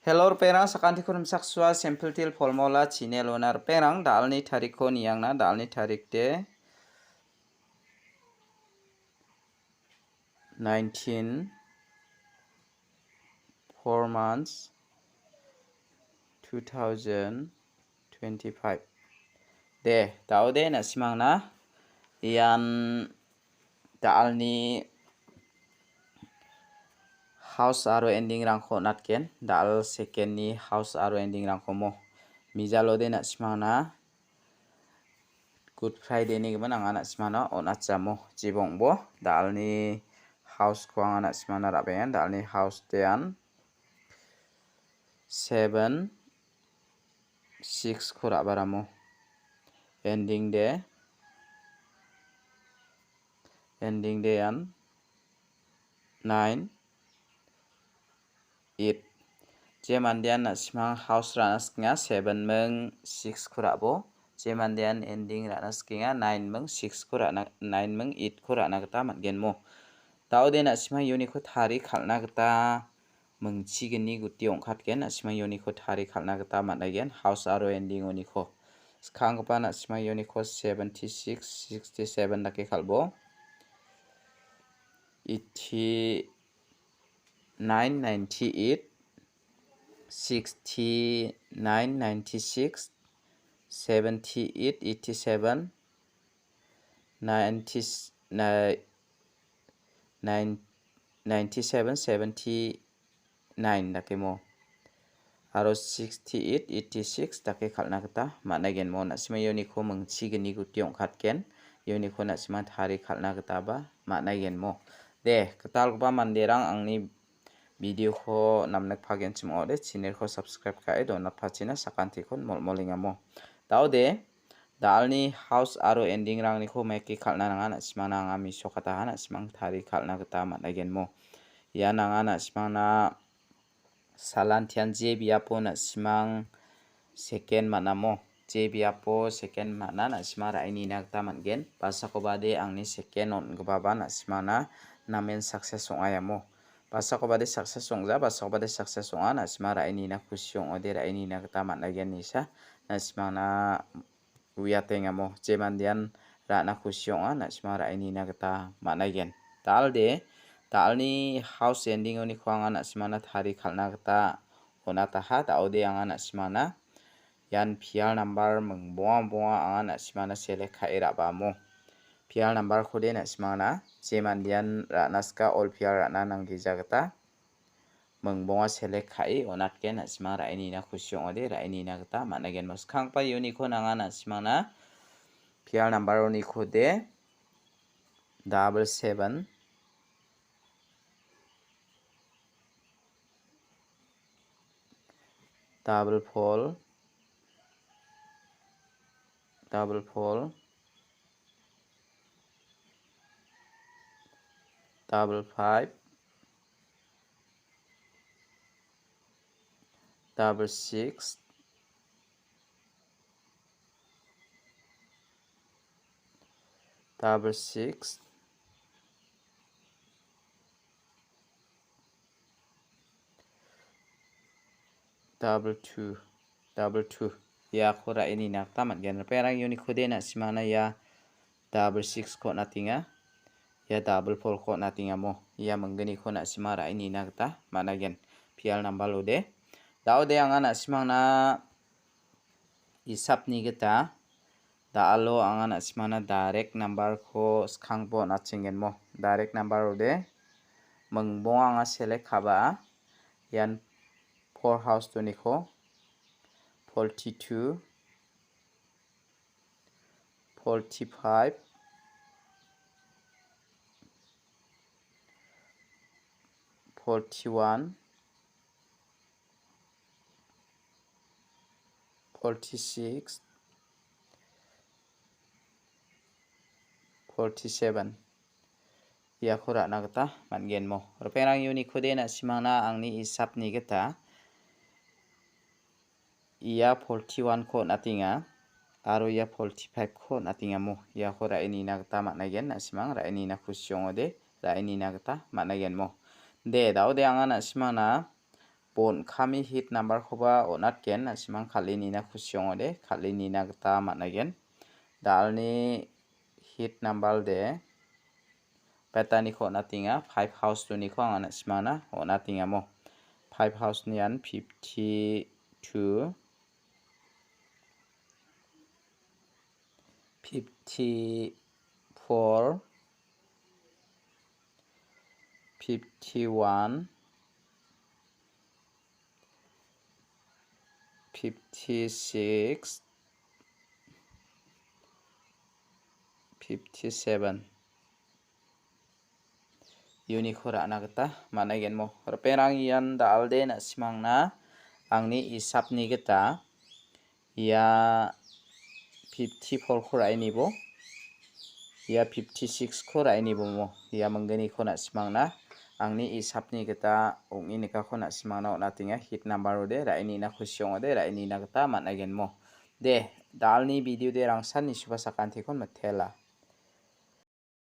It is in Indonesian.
Hello perang sakanti kurum saksua simple til formula channel onar perang dalni tarik ko niyang na dalni tarik de 19 4 months 2025 de daude na simang na yan dalni house aro ending rangko natken dal second ni house aro ending rangko mo mijalo de na simana good friday ni gaban ang anak simana on achamo jibong bo dal ni house ko ang anak simana raben dal ni house dean 7 6 ko rabaramo ending de an 9 8 jemandian na simang house ranas nga 7 meng 6 kurabo jemandian ending ranas nga 9 meng 6 kurana 9 meng 8 kurana gata matgen mo taude na simang yoni ko thari khalna gata mengchi geni guti ongkhatgen na simang yoni ko thari khalna gata matgen house aro ending oni ko skang pa na simang yoni ko 76 67 dake khalbo 89 98 69 96 78 87 90 97 79 dake mo aro 68 86 dake khalna gata managen mo na sima yoni ko mengchi geni guti ongkhatken yoni ko na sima thari khalna gata ba managen mo de ketal ba manderang angni video ko namnak phagen chimo de channel ko subscribe kai dona phachina sakanti kon molmolinga mo taude dalni house aro ending rang ni ko meki khalna nanga na simana anga mi sokata hana simang thari khalna gata managen mo ya nanga na simana salantian je biapo na simang second manamo je biapo second mana na simang raini na gata matgen pasako bade angni second on gbaba na simana namen success ongayamo pasako bade success ongja pasako bade success onga na sima raini na khusyong ode raini na gata matnagen nisa na sima na uyatenga mo jemandian ra na khusyong na sima raini na gata matnagen dalni house ending oni khwanga na sima na thari khalna gata onata ha daude anga na sima na yan pial number mengboa anga na sima na select khaira ba mo pial number khode na simana jemandian ranaska all pial rana nanggi jagata mengbonga select khai onatken na sima raini na khusyong ode raini na gata managen mos khang pa yoni ko nanga na simana pial number oni khode 77 double 4 double 5 double 6 double 6 double 2 ya khora ini nak tamat gen perang yoni khode na simana ya double 6 ko natinga ya double 4 ko natinga mo ya menggeni ko na simara ini nak ta managen pial number lode daude anga na simana isap ni geta dalo anga na simana direct number ko skangbo na chingen mo direct number lode mengbong anga select khaba yan 4 house to niko 42 45 41 46 47 ya khura na gata mangen mo perang yoni khode na simana angni isap ni gata iya 41 ko natinga aro ya 45 ko natinga mo ya khura ini na gata matnagen na simang ra ini na khusyong ode ra ini na gata matnagen mo de daude anga na simana pon kami hit number khoba onat gen asimang khali nina khusyong ode khali nina gata mana gen dalni hit number de petani kho natinga 5 house to ni kho ana simana onatinga mo 5 house nian 52 54 51 56 57 Unikhora anagata managen mo perang yan dalde na simangna angni isapni geta ya 54 khora ini bo ya 56 khora ini bo mo ya manggani khona simangna angni isapni geta ongni nika khona simangna onatinga hit number ode ra ini na khusyong ode ra ini na geta managen mo de dalni video de rangsan ni suba sakanti kon mathela